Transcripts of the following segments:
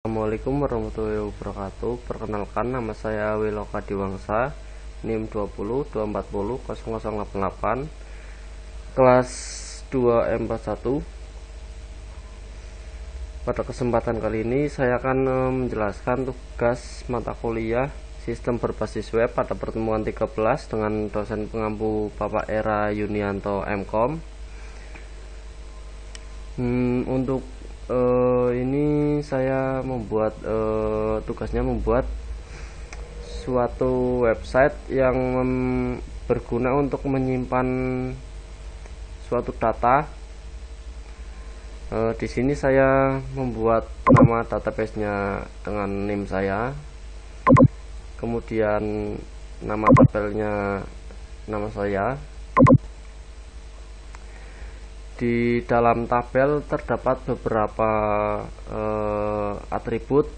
Assalamualaikum warahmatullahi wabarakatuh. Perkenalkan, nama saya Wiloka Diwangsa, NIM 20240088, kelas 2 M41. Pada kesempatan kali ini saya akan menjelaskan tugas mata kuliah Sistem Berbasis Web pada pertemuan 13 dengan dosen pengampu Bapak Era Yunianto MKom. Untuk ini saya membuat tugasnya membuat suatu website yang berguna untuk menyimpan suatu data. Di sini saya membuat nama database-nya dengan NIM saya, kemudian nama tabelnya nama saya. Di dalam tabel terdapat beberapa atribut.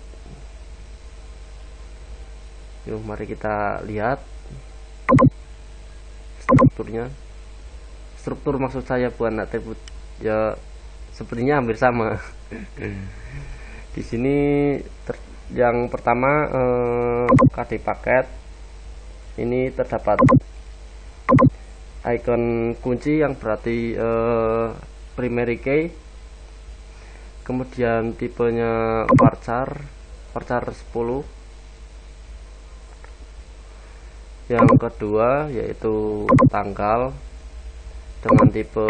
Yuk, mari kita lihat strukturnya. Struktur maksud saya, bukan atribut. Ya, sepertinya hampir sama. Di sini yang pertama KD paket. Ini terdapat icon kunci yang berarti primary key, kemudian tipenya varchar 10. Yang kedua yaitu tanggal dengan tipe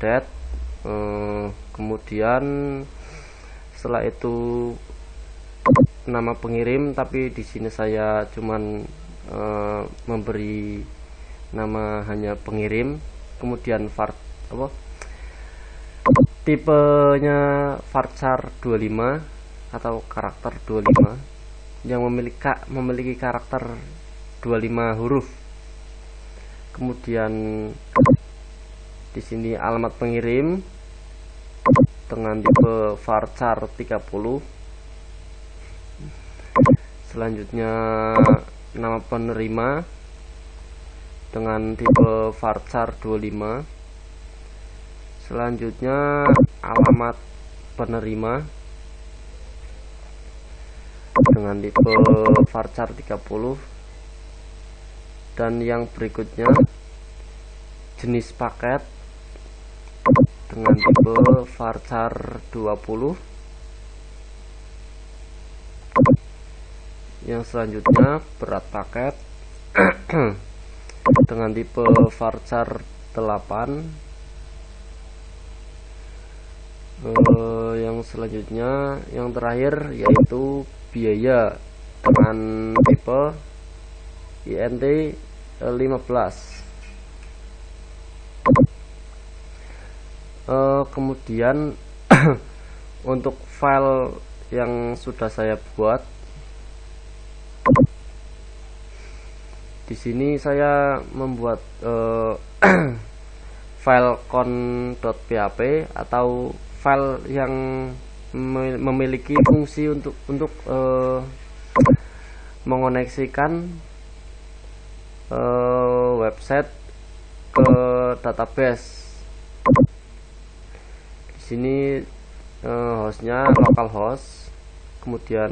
date, kemudian setelah itu nama pengirim, tapi di sini saya cuman memberi nama hanya pengirim. Kemudian tipenya varchar 25 atau karakter 25 yang memiliki karakter 25 huruf. Kemudian di sini alamat pengirim dengan tipe varchar 30. Selanjutnya nama penerima dengan tipe varchar 25. Selanjutnya alamat penerima dengan tipe varchar 30. Dan yang berikutnya jenis paket dengan tipe varchar 20. Yang selanjutnya berat paket dengan tipe varchar 8. Yang selanjutnya, yang terakhir yaitu biaya dengan tipe INT 15. Kemudian untuk file yang sudah saya buat, di sini saya membuat file con.php atau file yang memiliki fungsi untuk mengoneksikan website ke database. Di sini hostnya localhost, kemudian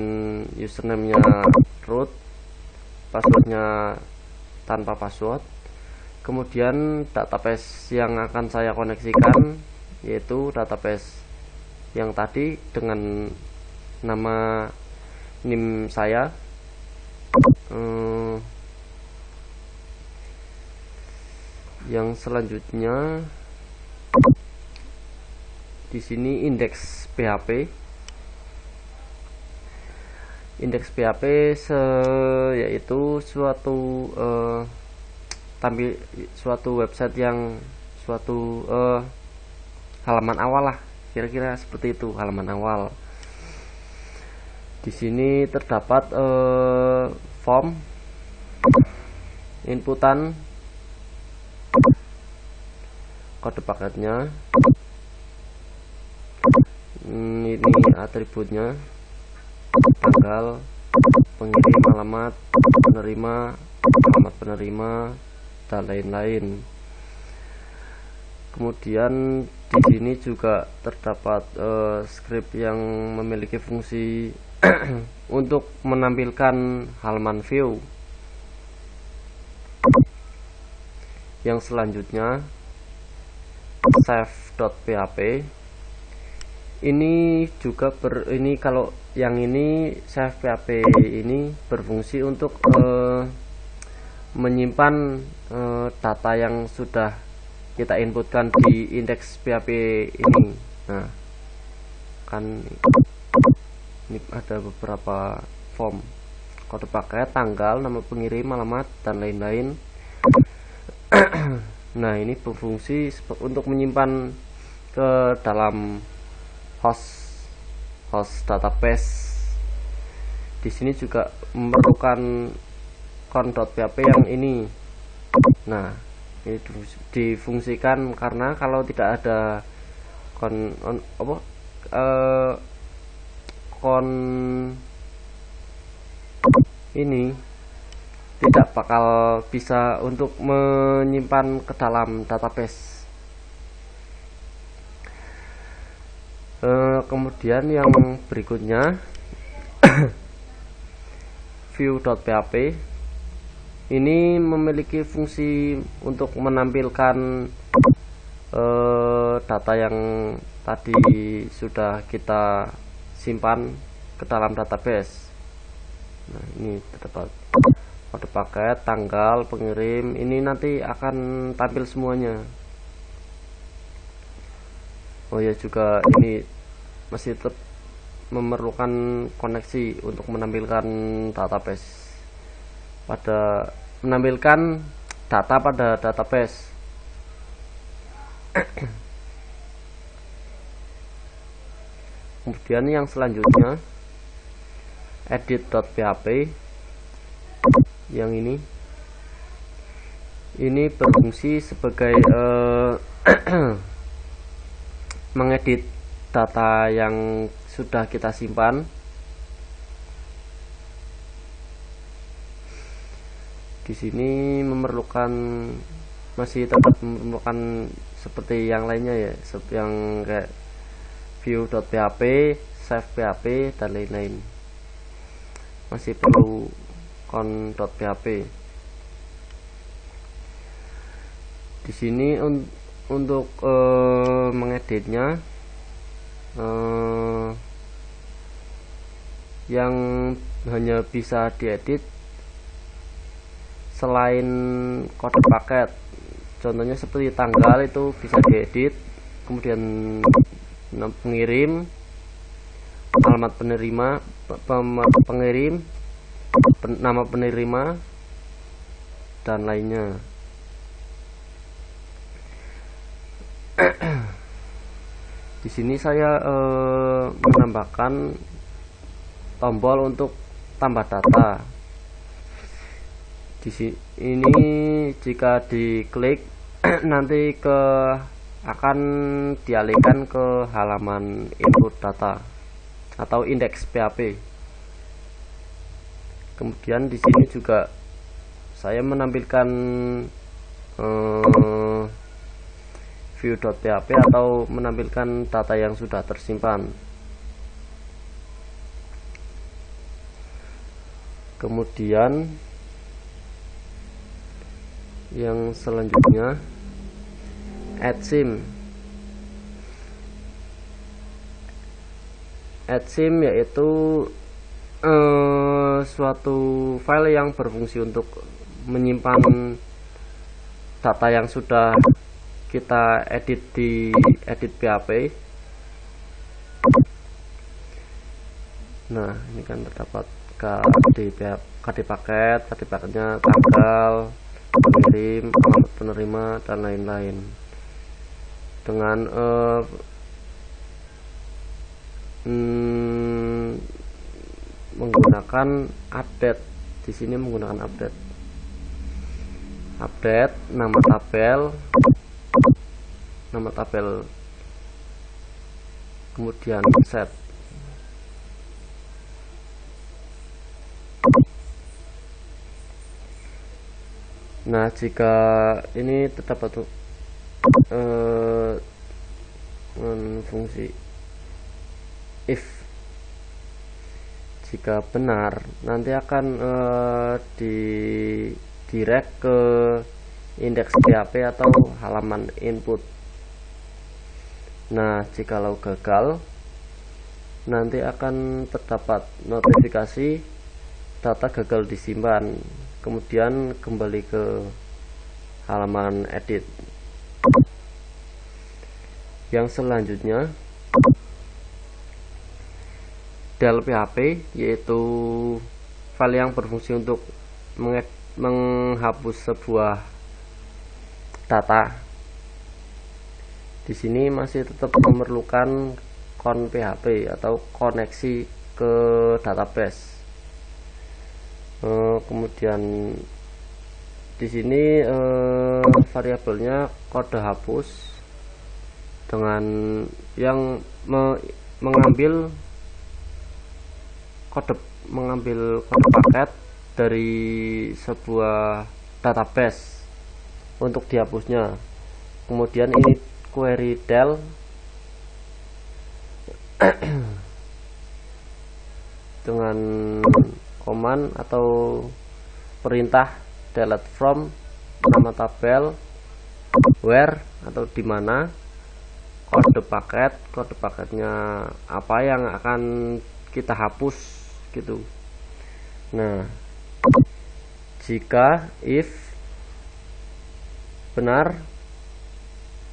username-nya root, passwordnya tanpa password. Kemudian database yang akan saya koneksikan yaitu database yang tadi dengan nama NIM saya. Yang selanjutnya di sini indeks PHP. Indeks PHP yaitu suatu website yang suatu halaman awal lah, kira-kira seperti itu, halaman awal. Di sini terdapat form, inputan, kode paketnya, ini atributnya, tanggal, pengirim, alamat penerima, dan lain-lain. Kemudian di sini juga terdapat script yang memiliki fungsi untuk menampilkan halaman view. Yang selanjutnya save.php. Ini juga ini kalau yang ini save.php ini berfungsi untuk menyimpan data yang sudah kita inputkan di indeks PHP ini. Nah, kan ini ada beberapa form, kode paket, tanggal, nama pengirim, alamat, dan lain-lain. Nah, ini berfungsi untuk menyimpan ke dalam host database. Di sini juga memerlukan con.php yang ini. Nah, ini difungsikan karena kalau tidak ada con ini tidak bakal bisa untuk menyimpan ke dalam database. Kemudian yang berikutnya view.php ini memiliki fungsi untuk menampilkan data yang tadi sudah kita simpan ke dalam database. Nah, ini terdapat kode paket, tanggal, pengirim, ini nanti akan tampil semuanya. Oh ya, juga ini masih tetap memerlukan koneksi untuk menampilkan database menampilkan data pada database. Kemudian yang selanjutnya edit.php. Yang ini berfungsi sebagai mengedit data yang sudah kita simpan. Di sini masih tetap memerlukan seperti yang lainnya ya, yang kayak view.php, save.php, dan lain-lain. Masih perlu con.php. Di sini untuk mengeditnya yang hanya bisa diedit selain kode paket, contohnya seperti tanggal itu bisa diedit, kemudian pengirim, alamat penerima, pengirim, nama penerima, dan lainnya. Di sini saya menambahkan tombol untuk tambah data. Di sini jika diklik nanti akan dialihkan ke halaman input data atau indeks PHP. Kemudian di sini juga saya menampilkan view.php atau menampilkan data yang sudah tersimpan. Kemudian yang selanjutnya add sim. Add sim yaitu suatu file yang berfungsi untuk menyimpan data yang sudah kita edit di edit PHP. Nah, ini kan terdapat KD paket, KD paketnya, tanggal, pengirim, alamat penerima, dan lain-lain. Dengan menggunakan update. Di sini menggunakan update nama tabel, kemudian set. Nah, jika ini terdapat fungsi if Jika benar, nanti akan di direct ke indeks PHP atau halaman input. Nah, jikalau gagal, nanti akan terdapat notifikasi data gagal disimpan, kemudian kembali ke halaman edit. Yang selanjutnya, del PHP, yaitu file yang berfungsi untuk menghapus sebuah data. Di sini masih tetap memerlukan kon PHP atau koneksi ke database. Kemudian di sini variabelnya kode hapus dengan yang mengambil kode paket dari sebuah database untuk dihapusnya. Kemudian ini query del dengan command atau perintah delete from nama tabel where atau di mana kode paketnya apa yang akan kita hapus gitu. Nah, jika if benar,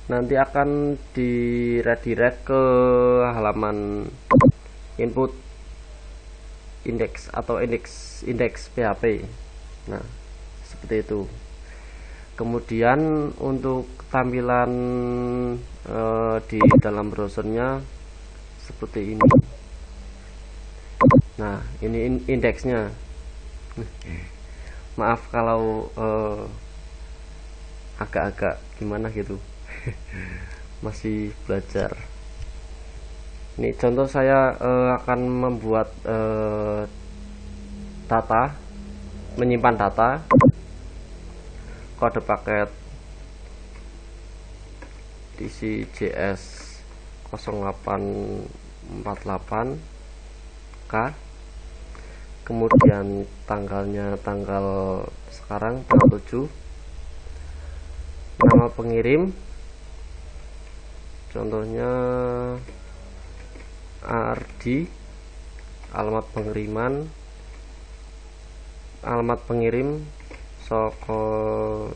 nanti akan di redirect ke halaman input index atau indeks PHP. Nah, seperti itu. Kemudian untuk tampilan di dalam browsernya seperti ini. Nah, ini indeksnya. Maaf kalau agak-agak gimana gitu. Masih belajar. Ini contoh saya akan membuat data, menyimpan data, kode paket DCJS 0848K, kemudian tanggalnya tanggal sekarang tanggal 7, nama pengirim contohnya ARD, alamat pengirim Sokoyoso.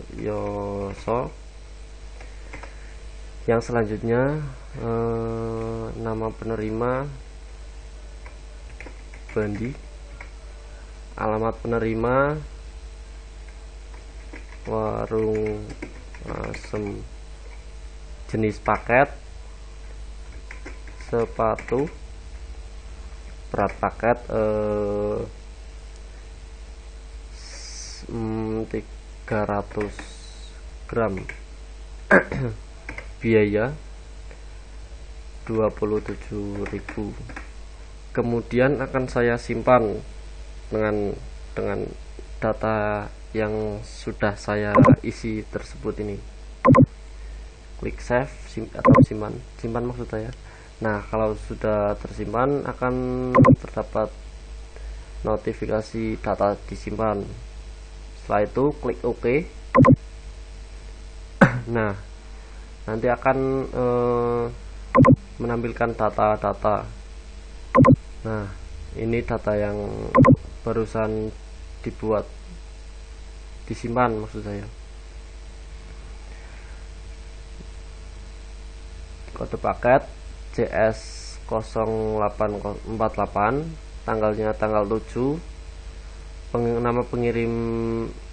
Yang selanjutnya nama penerima Bandi, alamat penerima warung asem, jenis paket sepatu, berat paket 300 gram, biaya 27.000. Kemudian akan saya simpan dengan data yang sudah saya isi tersebut ini. Klik save atau simpan maksud saya. Nah, kalau sudah tersimpan akan terdapat notifikasi data disimpan. Setelah itu klik OK. Nah, nanti akan menampilkan data-data. Nah, ini data yang barusan disimpan maksud saya. Kode paket JS 0848, tanggalnya tanggal 7, nama pengirim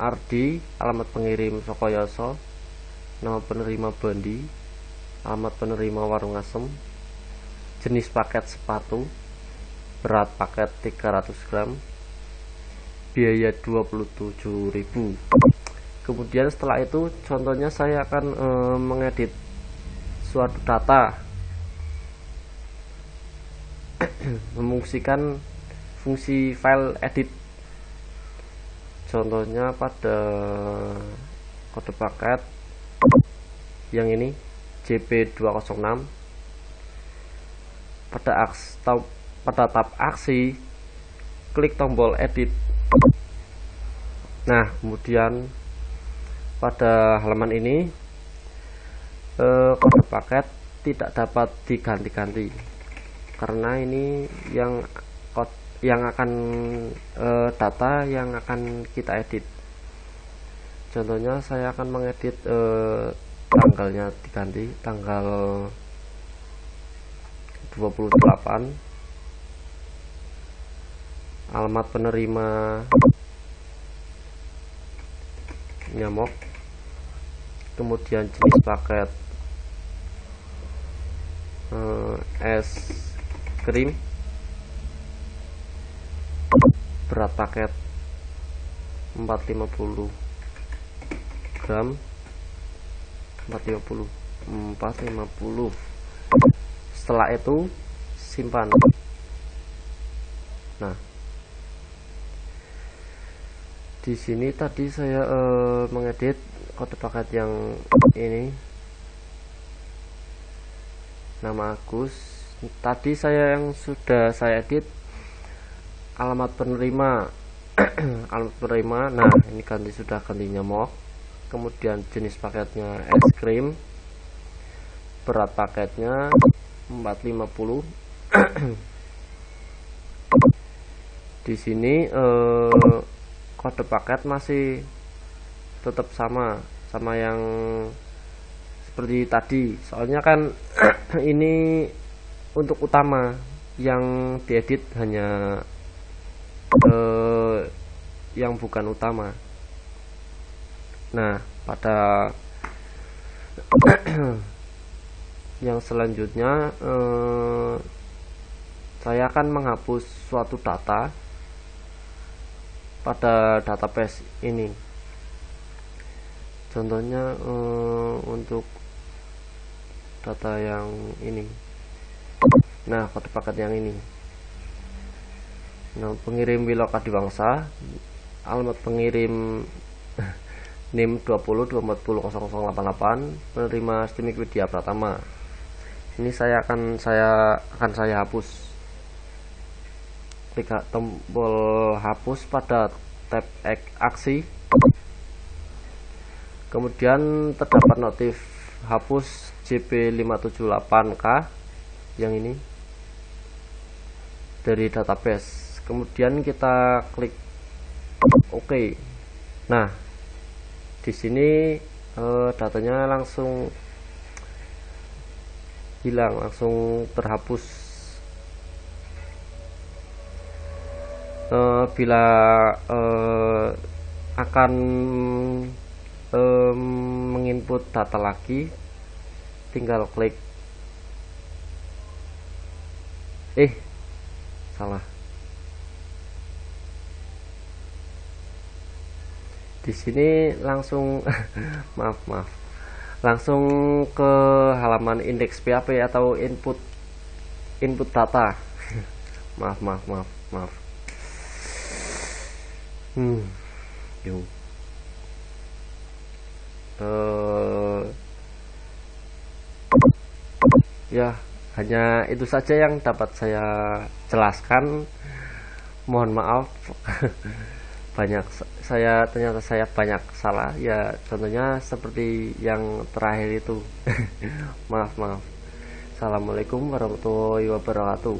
Ardi, alamat pengirim Sokoyoso, nama penerima Bandi, alamat penerima warung asem, jenis paket sepatu, berat paket 300 gram, biaya 27.000. Kemudian setelah itu contohnya saya akan mengedit suatu data, memfungsikan fungsi file edit. Contohnya pada kode paket yang ini JP206, pada tab aksi klik tombol edit. Nah, kemudian pada halaman ini kode paket tidak dapat diganti-ganti karena ini yang akan data yang akan kita edit. Contohnya saya akan mengedit tanggalnya diganti tanggal 28, alamat penerima nyamuk, kemudian jenis paket es krim, berat paket 450 gram, 450. Setelah itu simpan. Nah, di sini tadi saya mengedit kode paket yang ini, nama Agus. Tadi yang sudah saya edit alamat penerima. Alamat penerima. Nah, ini sudah ganti nyamuk. Kemudian jenis paketnya es krim, berat paketnya 450. Di sini kode paket masih tetap sama yang seperti tadi, soalnya kan ini untuk utama, yang diedit hanya yang bukan utama. Nah, pada yang selanjutnya saya akan menghapus suatu data pada database ini. Contohnya untuk data yang ini. Nah, kode paket yang ini. Nah, pengirim Wilok Adiwangsa, alamat pengirim NIM 20240088, penerima Stimik Widya Pratama. Ini akan saya hapus. Klik tombol hapus pada tab aksi. Kemudian terdapat notif hapus JP578K yang ini dari database. Kemudian kita klik OK. Nah, di sini datanya langsung hilang, langsung terhapus. Bila akan menginput data lagi, tinggal klik salah. Di sini langsung maaf langsung ke halaman indeks PHP atau input data. maaf ya, hanya itu saja yang dapat saya jelaskan. Mohon maaf ternyata saya banyak salah ya, contohnya seperti yang terakhir itu. maaf. Assalamualaikum warahmatullahi wabarakatuh.